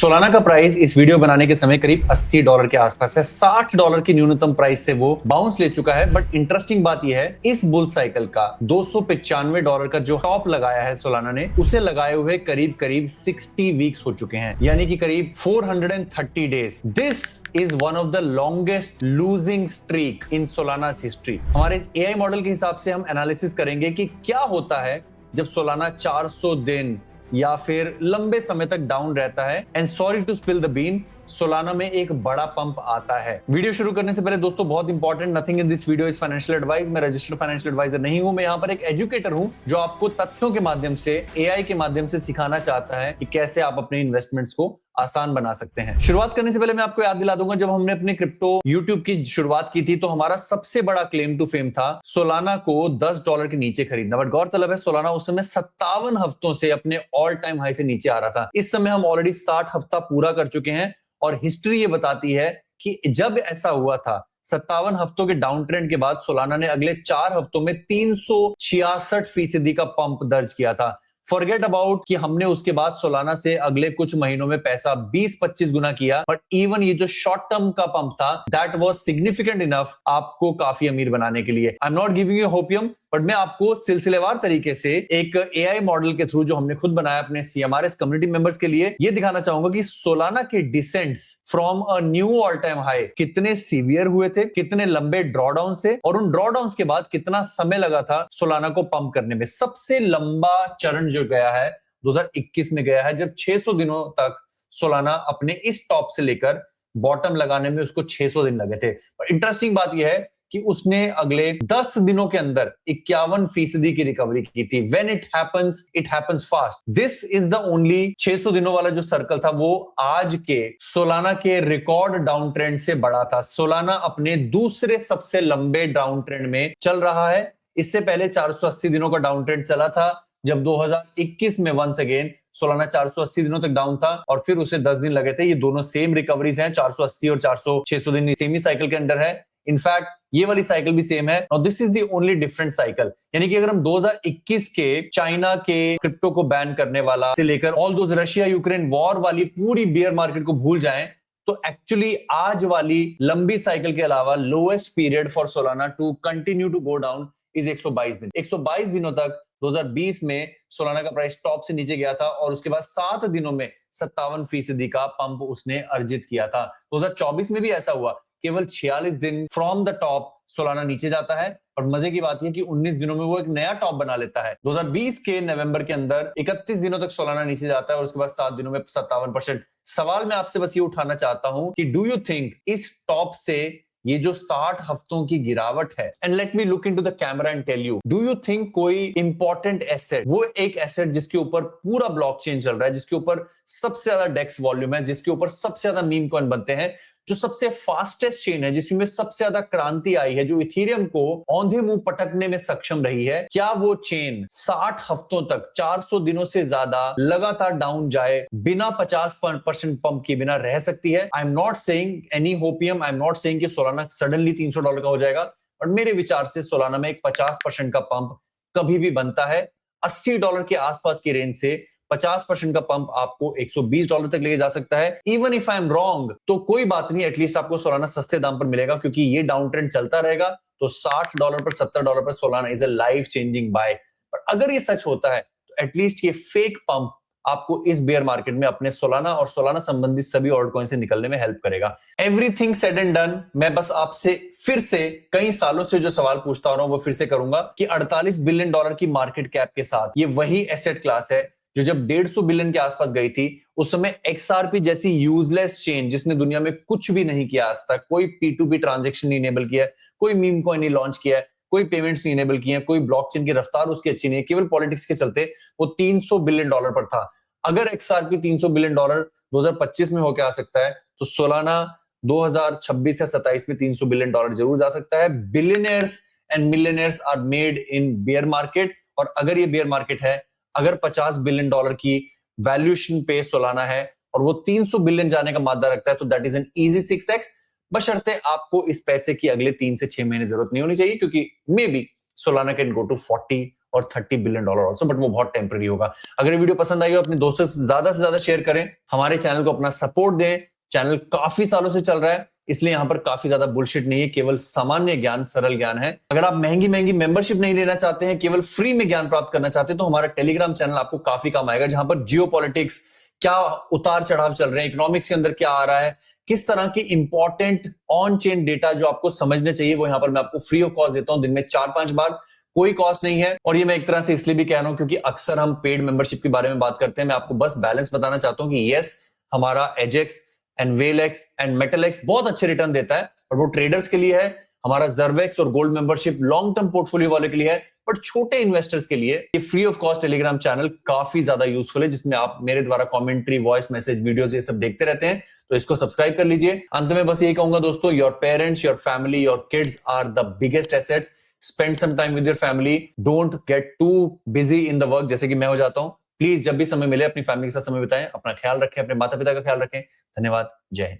Solana का price इस video बनाने के समय करीब $80 के आसपास है। $60 की न्यूनतम प्राइस से वो बाउंस ले चुका है। बट इंटरेस्टिंग बात यह है, इस बुल साइकिल का $295 का जो टॉप लगाया है सोलाना ने, उसे लगाए हुए करीब करीब 60 वीक्स हो चुके हैं, यानी कि करीब 430 days. This is one of the longest losing streak in Solana history. हमारे इस एआई मॉडल के हिसाब से हम एनालिसिस करेंगे कि क्या होता है जब सोलाना 400 दिन या फिर लंबे समय तक डाउन रहता है। And sorry to spill the bean, Solana में एक बड़ा पंप आता है। वीडियो शुरू करने से पहले दोस्तों बहुत important, nothing in this video is financial advice. मैं रजिस्टर्ड फाइनेंशियल एडवाइजर नहीं हूं, मैं यहां पर एक एजुकेटर हूं जो आपको तथ्यों के माध्यम से, एआई के माध्यम से सिखाना चाहता है कि कैसे आप अपने इन्वेस्टमेंट्स को आसान बना सकते हैं। शुरुआत करने से पहले मैं आपको याद दिला दूंगा, जब हमने अपने क्रिप्टो यूट्यूब की शुरुआत की थी तो हमारा सबसे बड़ा क्लेम टू फेम था सोलाना को $10 के नीचे खरीदना। बट गौरतलब है सोलाना उस समय 57 हफ्तों से अपने ऑल टाइम हाई से नीचे आ रहा था। इस समय हम ऑलरेडी 60 हफ्ता पूरा कर चुके हैं और हिस्ट्री ये बताती है कि जब ऐसा हुआ था 57 हफ्तों के डाउन ट्रेंड के बाद सोलाना ने अगले 4 हफ्तों में 366% का पंप दर्ज किया था। फॉरगेट अबाउट कि हमने उसके बाद सोलाना से अगले कुछ महीनों में पैसा 20-25 गुना किया। बट इवन ये जो शॉर्ट टर्म का पंप था, दैट वाज सिग्निफिकेंट इनफ आपको काफी अमीर बनाने के लिए। I am not giving you hopium, but मैं आपको सिलसिलेवार तरीके से एक एआई मॉडल के थ्रू जो हमने खुद बनाया अपने सीएमआरएस कम्युनिटी मेंबर्स के लिए, ये दिखाना चाहूंगा कि सोलाना के descents from a knew all time high कितने सीवियर हुए थे, कितने लंबे ड्रॉडाउन से, और उन ड्रॉडाउन के बाद कितना समय लगा था सोलाना को पंप करने में। सबसे लंबा चरण जो गया है 2021 में गया है, जब 600 दिनों तक सोलाना अपने इस टॉप से लेकर बॉटम लगाने में उसको 600 दिन लगे थे। पर इंटरेस्टिंग बात यह है कि उसने अगले 10 दिनों के अंदर 51% की रिकवरी की थी। When it happens fast. This is the only 600 दिनों वाला जो सर्कल था वो आज के सोलाना के रिकॉर्ड डाउन ट्रेंड से बड़ा था। सोलाना अपने दूसरे सबसे लंबे डाउन ट्रेंड में चल रहा है। इससे पहले 480 दिनों का डाउन ट्रेंड चला था, जब 2021 में वंस अगेन सोलाना 480 दिनों तक डाउन था और फिर उसे 10 दिन लगे थे। ये दोनों सेम रिकवरीज हैं, 480 और 600 दिन सेम ही साइकिल के अंडर है। इनफैक्ट ये वाली साइकिल भी सेम है। Now this is the only different cycle, यानी कि अगर हम 2021 के चाइना के क्रिप्टो को बैन करने वाला से लेकर all those Russia Ukraine war वाली पूरी बियर मार्केट को भूल जाएं, तो एक्चुअली आज वाली लंबी साइकिल के अलावा lowest period for Solana to continue to go down is 122 दिन। 122 दिनों तक 2020 में सोलाना का प्राइस टॉप से नीचे गया था और उसके बाद 7 दिनों में 57% का पंप उसने अर्जित किया था। 2024 में भी ऐसा हुआ, केवल 46 दिन फ्रॉम द टॉप सोलाना नीचे जाता है और मजे की बात यह कि 19 दिनों में वो एक नया टॉप बना लेता है। 2020 के नवंबर के अंदर 31 दिनों तक सोलाना नीचे जाता है और उसके बाद 7 दिनों में 57%। सवाल मैं आपसे बस ये उठाना चाहता हूं कि डू यू थिंक इस टॉप से ये जो 60 हफ्तों की गिरावट है, and let me look into the camera and tell you, do you think कोई इंपॉर्टेंट एसेट, वो एक एसेट जिसके ऊपर पूरा ब्लॉकचेन चल रहा है, जिसके ऊपर सबसे ज्यादा डेक्स वॉल्यूम है, जिसके ऊपर सबसे ज्यादा मीम कॉइन बनते हैं, जो सबसे फास्टेस्ट चेन है, जिसमें सबसे ज्यादा क्रांति आई है, जो इथेरियम को औंधे मुंह पटकने में सक्षम रही है, क्या वो चेन 60 हफ्तों तक 400 दिनों से ज्यादा लगातार डाउन जाए बिना 50% पंप के बिना रह सकती है? I am not saying any hopium, I am not saying कि सोलाना सडनली $300 का हो जाएगा, और मेरे विचार से सोलाना में एक 50% का पंप कभी भी बनता है। $80 के आसपास की रेंज से 50% का पंप आपको $120 तक लेके जा सकता है। Even if I am wrong तो कोई बात नहीं, एटलीस्ट आपको सोलाना सस्ते दाम पर मिलेगा, क्योंकि ये डाउन ट्रेंड चलता रहेगा। तो $60 पर $70 पर Solana is a life changing buy. पर अगर ये सच होता है तो एटलीस्ट ये फेक पंप आपको इस बेयर मार्केट में अपने सोलाना और सोलाना संबंधित सभी ऑल्ट कॉइन से निकलने में हेल्प करेगा। एवरीथिंग सेड एंड डन, मैं बस आपसे फिर से कई सालों से जो सवाल पूछता आ रहा हूं वो फिर से करूंगा कि $48 बिलियन की मार्केट कैप के साथ ये वही एसेट क्लास है जो जब 150 बिलियन के आसपास गई थी उस समय XRP जैसी यूजलेस चेन, जिसने दुनिया में कुछ भी नहीं किया आज तक, कोई P2P ट्रांजैक्शन नहीं इनेबल किया, कोई मीम कॉइन नहीं लॉन्च किया, कोई पेमेंट्स नहीं इनेबल किए, कोई ब्लॉकचेन की रफ्तार उसकी अच्छी नहीं है, केवल पॉलिटिक्स के चलते वो $300 बिलियन पर था। अगर XRP $300 बिलियन 2025 में होकर आ सकता है तो सोलाना 2026 या 27 में $300 बिलियन जरूर जा सकता है। Billionaires and millionaires are made in bear market, और अगर ये बेयर मार्केट है, अगर $50 बिलियन की वैल्यूएशन पे सोलाना है और वो 300 बिलियन जाने का मादा रखता है, तो that is an easy 6x। बशर्ते आपको इस पैसे की अगले 3 से 6 महीने जरूरत नहीं होनी चाहिए, क्योंकि maybe Solana can go to 40 और $30 बिलियन ऑल्सो, बट वो बहुत टेम्पररी होगा। अगर ये वीडियो पसंद आई हो अपने दोस्तों से ज्यादा शेयर करें, हमारे चैनल को अपना सपोर्ट दें। चैनल काफी सालों से चल रहा है, इसलिए यहां पर काफी ज्यादा बुलशिट नहीं है, केवल सामान्य ज्ञान, सरल ज्ञान है। अगर आप महंगी मेंबरशिप नहीं लेना चाहते हैं, केवल फ्री में ज्ञान प्राप्त करना चाहते हैं, तो हमारा टेलीग्राम चैनल आपको काफी काम आएगा, जहां पर जियोपॉलिटिक्स, क्या उतार चढ़ाव चल रहे हैं, इकोनॉमिक्स के अंदर क्या आ रहा है, किस तरह के इंपॉर्टेंट ऑन चेन डेटा जो आपको समझने चाहिए, वो यहां पर मैं आपको फ्री ऑफ कॉस्ट देता हूं, दिन में 4-5 बार, कोई कॉस्ट नहीं है। और ये मैं एक तरह से इसलिए भी कह रहा हूं क्योंकि अक्सर हम पेड मेंबरशिप के बारे में बात करते हैं। मैं आपको बस बैलेंस बताना चाहता हूं कि यस, हमारा एजेक्स एंड वेलेक्स एंड मेटलेक्स बहुत अच्छे रिटर्न देता है, और वो ट्रेडर्स के लिए है। हमारा जर्वेक्स और gold membership long term portfolio वाले के लिए है, बट छोटे इन्वेस्टर्स के लिए ये free of cost Telegram channel काफी ज्यादा यूजफुल है, जिसमें आप मेरे द्वारा कमेंट्री, वॉइस मैसेज, वीडियोस ये सब देखते रहते हैं, तो इसको सब्सक्राइब कर लीजिए। अंत में बस यही कहूंगा दोस्तों, your parents, your family, your kids are the biggest assets. Spend some time with your family, don't get too busy in the work, जैसे कि मैं हो जाता हूं। प्लीज जब भी समय मिले अपनी फैमिली के साथ समय बिताएं, अपना ख्याल रखें, अपने माता पिता का ख्याल रखें। धन्यवाद, जय हिंद।